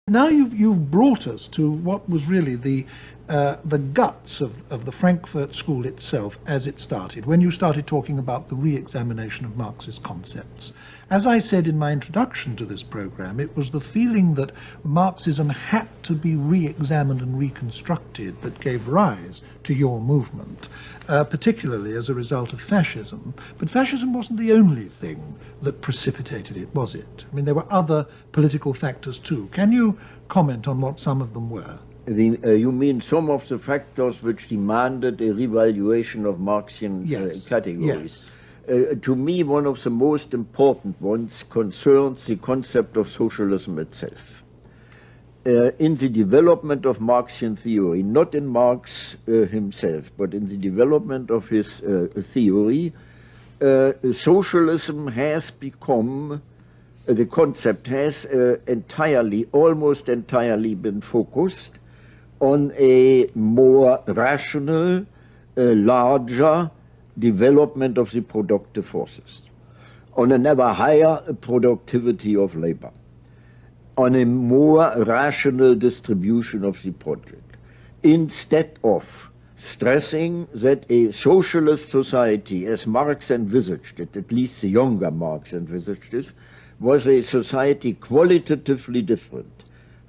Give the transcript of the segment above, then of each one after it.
Now you've brought us to what was really the guts of the Frankfurt School itself as it started, when you started talking about the re-examination of Marxist concepts. As I said in my introduction to this program, it was the feeling that Marxism had to be re-examined and reconstructed that gave rise to your movement, particularly as a result of fascism. But fascism wasn't the only thing that precipitated it, was it? I mean, there were other political factors too. Can you comment on what some of them were? You mean some of the factors which demanded a revaluation of Marxian categories? Yes. To me, one of the most important ones concerns the concept of socialism itself. In the development of Marxian theory, not in Marx himself, but in the development of his theory, socialism has become, the concept has almost entirely been focused on a more rational, larger development of the productive forces, on an ever higher productivity of labor, on a more rational distribution of the project, instead of stressing that a socialist society, as Marx envisaged it, at least the younger Marx envisaged this, was a society qualitatively different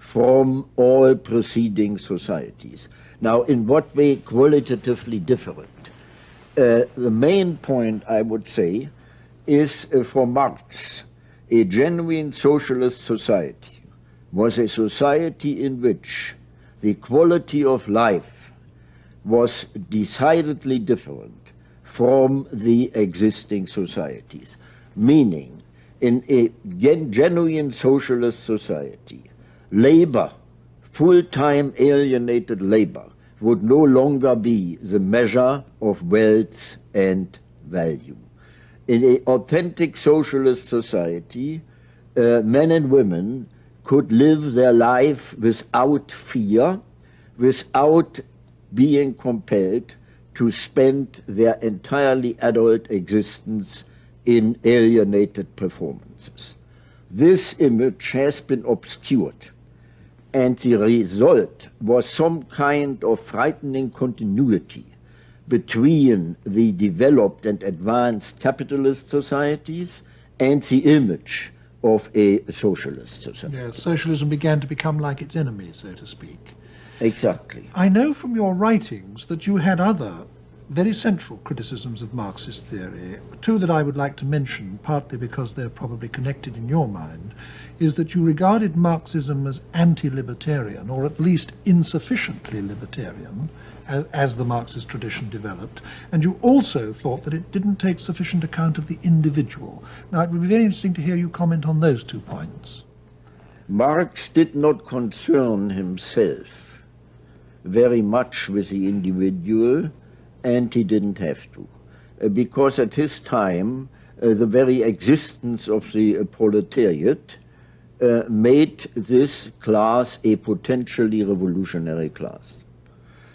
from all preceding societies. Now, in what way qualitatively different? The main point, I would say, is for Marx, a genuine socialist society was a society in which the quality of life was decidedly different from the existing societies. Meaning, in a genuine socialist society, labor, full-time alienated labor, would no longer be the measure of wealth and value. In an authentic socialist society, men and women could live their life without fear, without being compelled to spend their entirely adult existence in alienated performances. This image has been obscured, and the result was some kind of frightening continuity between the developed and advanced capitalist societies and the image of a socialist society. Yes, socialism began to become like its enemy, so to speak. Exactly. I know from your writings that you had other very central criticisms of Marxist theory. Two that I would like to mention, partly because they're probably connected in your mind, is that you regarded Marxism as anti-libertarian, or at least insufficiently libertarian, as the Marxist tradition developed, and you also thought that it didn't take sufficient account of the individual. Now, it would be very interesting to hear you comment on those 2 points. Marx did not concern himself very much with the individual, and he didn't have to, because at his time the very existence of the proletariat made this class a potentially revolutionary class.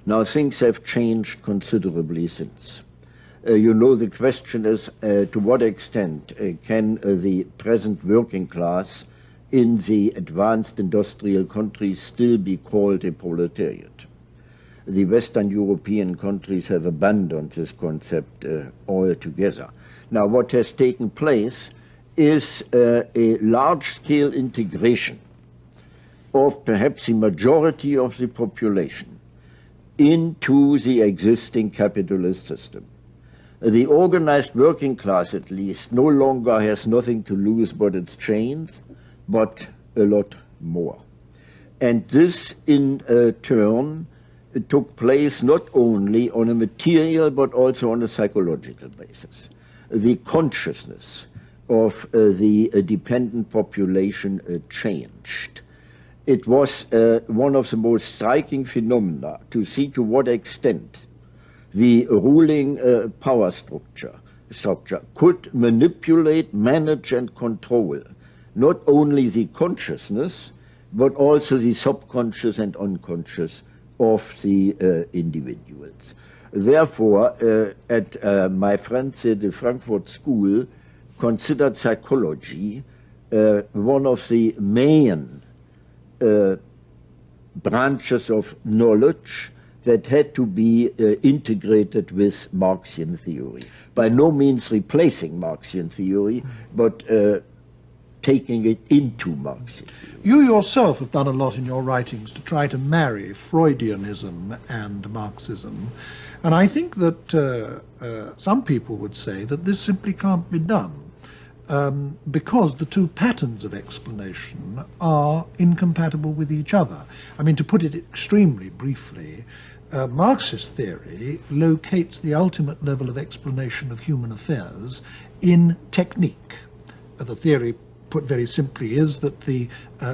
Now things have changed considerably since. You know, the question is to what extent can the present working class in the advanced industrial countries still be called a proletariat? The Western European countries have abandoned this concept altogether. Now, what has taken place is a large-scale integration of perhaps the majority of the population into the existing capitalist system. The organized working class, at least, no longer has nothing to lose but its chains, but a lot more. And this, in turn, it took place not only on a material but also on a psychological basis. The consciousness of the dependent population changed. It was one of the most striking phenomena to see to what extent the ruling power structure could manipulate, manage and control not only the consciousness but also the subconscious and unconscious of the individuals. Therefore, my friends at the Frankfurt School considered psychology one of the main branches of knowledge that had to be integrated with Marxian theory. By no means replacing Marxian theory, but taking it into Marxian theory. You yourself have done a lot in your writings to try to marry Freudianism and Marxism, and I think that some people would say that this simply can't be done because the two patterns of explanation are incompatible with each other. I mean, to put it extremely briefly, Marxist theory locates the ultimate level of explanation of human affairs in technique. The theory, put very simply, is that the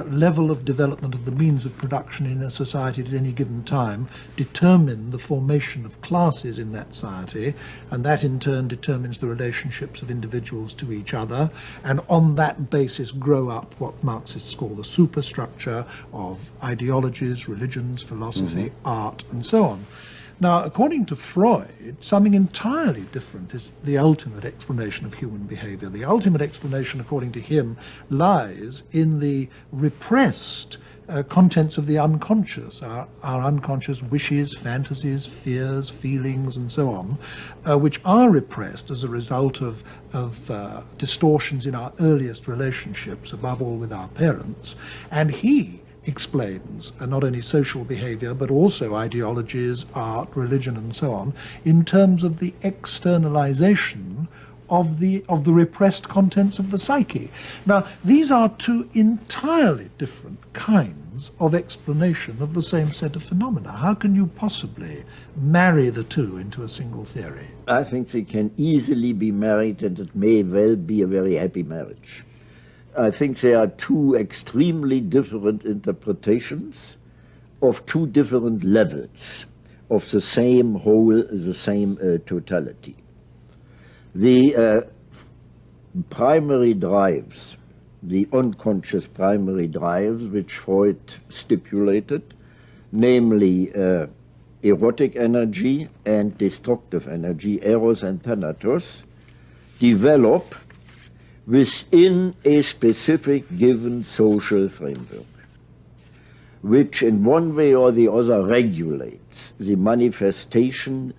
level of development of the means of production in a society at any given time determine the formation of classes in that society, and that in turn determines the relationships of individuals to each other, and on that basis grow up what Marxists call the superstructure of ideologies, religions, philosophy, art, and so on. Now, according to Freud, something entirely different is the ultimate explanation of human behavior. The ultimate explanation, according to him, lies in the repressed contents of the unconscious, our unconscious wishes, fantasies, fears, feelings, and so on, which are repressed as a result of distortions in our earliest relationships, above all with our parents. And he explains not only social behavior but also ideologies, art, religion, and so on, in terms of the externalization of the repressed contents of the psyche. Now, these are two entirely different kinds of explanation of the same set of phenomena. How can you possibly marry the two into a single theory? I think they can easily be married, and it may well be a very happy marriage. I think there are two extremely different interpretations of two different levels of the same whole, the same totality. The primary drives, the unconscious primary drives, which Freud stipulated, namely erotic energy and destructive energy, eros and thanatos, develop within a specific given social framework, which in one way or the other regulates the manifestation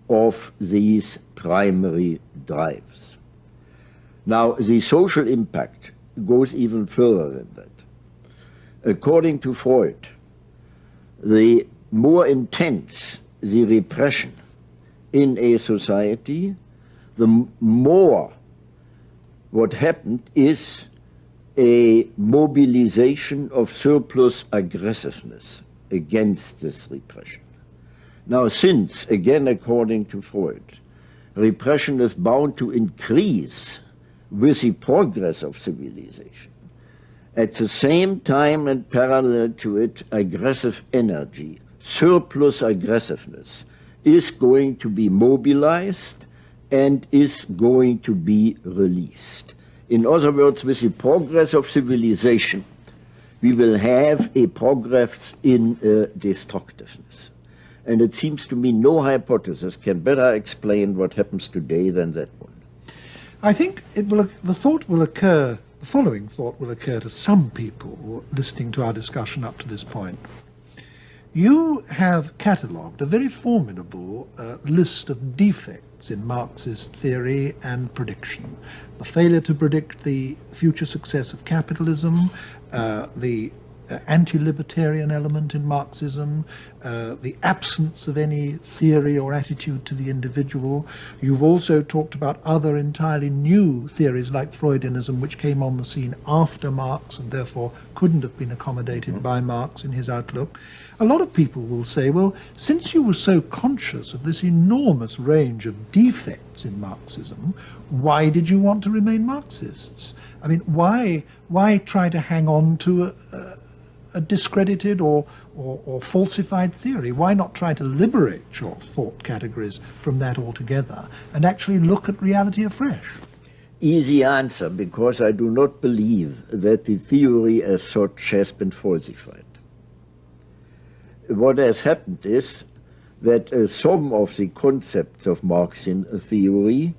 of these primary drives. Now, the social impact goes even further than that. According to Freud, the more intense the repression in a society, the more what happened is a mobilization of surplus aggressiveness against this repression. Now, since, again according to Freud, repression is bound to increase with the progress of civilization, at the same time and parallel to it, aggressive energy, surplus aggressiveness, is going to be mobilized and is going to be released. In other words, with the progress of civilization, we will have a progress in destructiveness. And it seems to me no hypothesis can better explain what happens today than that one. I think the following thought will occur to some people listening to our discussion up to this point. You have catalogued a very formidable list of defects in Marxist theory and prediction. The failure to predict the future success of capitalism, the anti-libertarian element in Marxism, the absence of any theory or attitude to the individual. You've also talked about other entirely new theories like Freudianism, which came on the scene after Marx and therefore couldn't have been accommodated by Marx in his outlook. A lot of people will say, well, since you were so conscious of this enormous range of defects in Marxism, why did you want to remain Marxists? I mean, why try to hang on to a discredited or falsified theory? Why not try to liberate your thought categories from that altogether and actually look at reality afresh? Easy answer, because I do not believe that the theory as such has been falsified. What has happened is that some of the concepts of Marxian theory,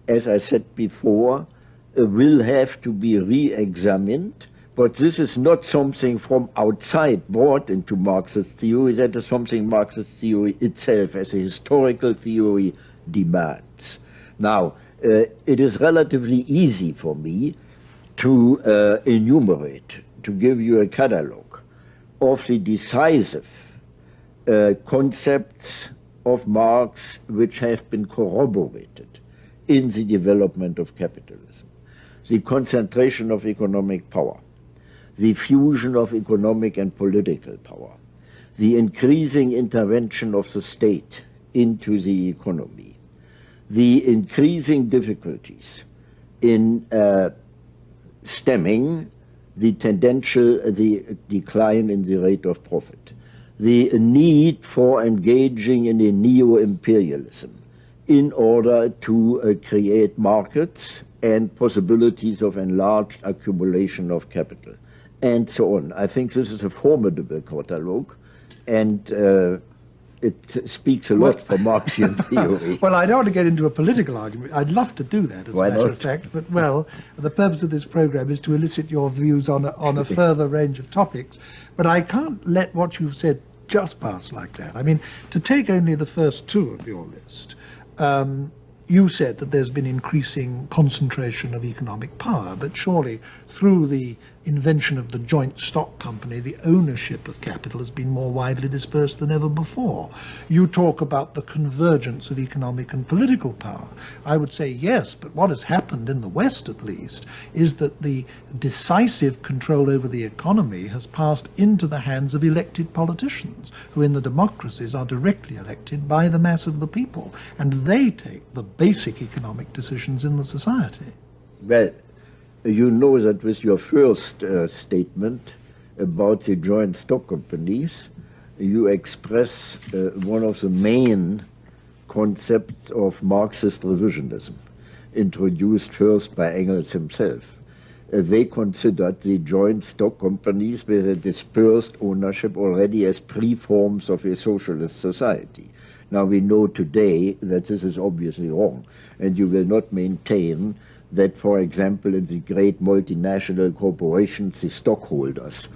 as I said before, will have to be re-examined But this is not something from outside brought into Marxist theory. That is something Marxist theory itself, as a historical theory, demands. Now, it is relatively easy for me to enumerate, to give you a catalogue of the decisive concepts of Marx which have been corroborated in the development of capitalism. The concentration of economic power, the fusion of economic and political power, the increasing intervention of the state into the economy, the increasing difficulties in stemming the decline in the rate of profit, the need for engaging in a neo-imperialism in order to create markets and possibilities of enlarged accumulation of capital, and so on. I think this is a formidable catalogue, and it speaks a lot for Marxian theory. Well, I don't want to get into a political argument. I'd love to do that, as a matter of fact, but, well, the purpose of this program is to elicit your views on a further range of topics. But I can't let what you've said just pass like that. I mean, to take only the first two of your list, you said that there's been increasing concentration of economic power, but surely through the invention of the joint stock company, the ownership of capital has been more widely dispersed than ever before. You talk about the convergence of economic and political power. I would say yes, but what has happened in the West, at least, is that the decisive control over the economy has passed into the hands of elected politicians, who in the democracies are directly elected by the mass of the people, and they take the basic economic decisions in the society. Well, you know that with your first statement about the joint stock companies, you express one of the main concepts of Marxist revisionism, introduced first by Engels himself. They considered the joint stock companies with a dispersed ownership already as pre-forms of a socialist society. Now we know today that this is obviously wrong, and you will not maintain that, for example, in the great multinational corporations, the stockholders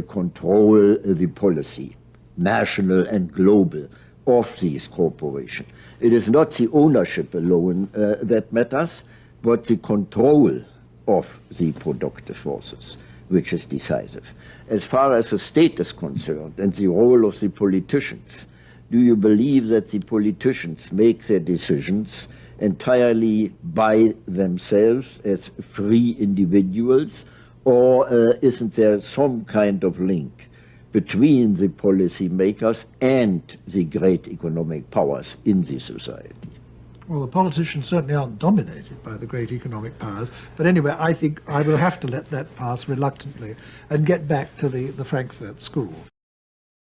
control the policy, national and global, of these corporations. It is not the ownership alone that matters, but the control of the productive forces, which is decisive. As far as the state is concerned and the role of the politicians, do you believe that the politicians make their decisions entirely by themselves as free individuals, or isn't there some kind of link between the policy makers and the great economic powers in the society? Well, the politicians certainly aren't dominated by the great economic powers. But anyway, I think I will have to let that pass reluctantly and get back to the Frankfurt School.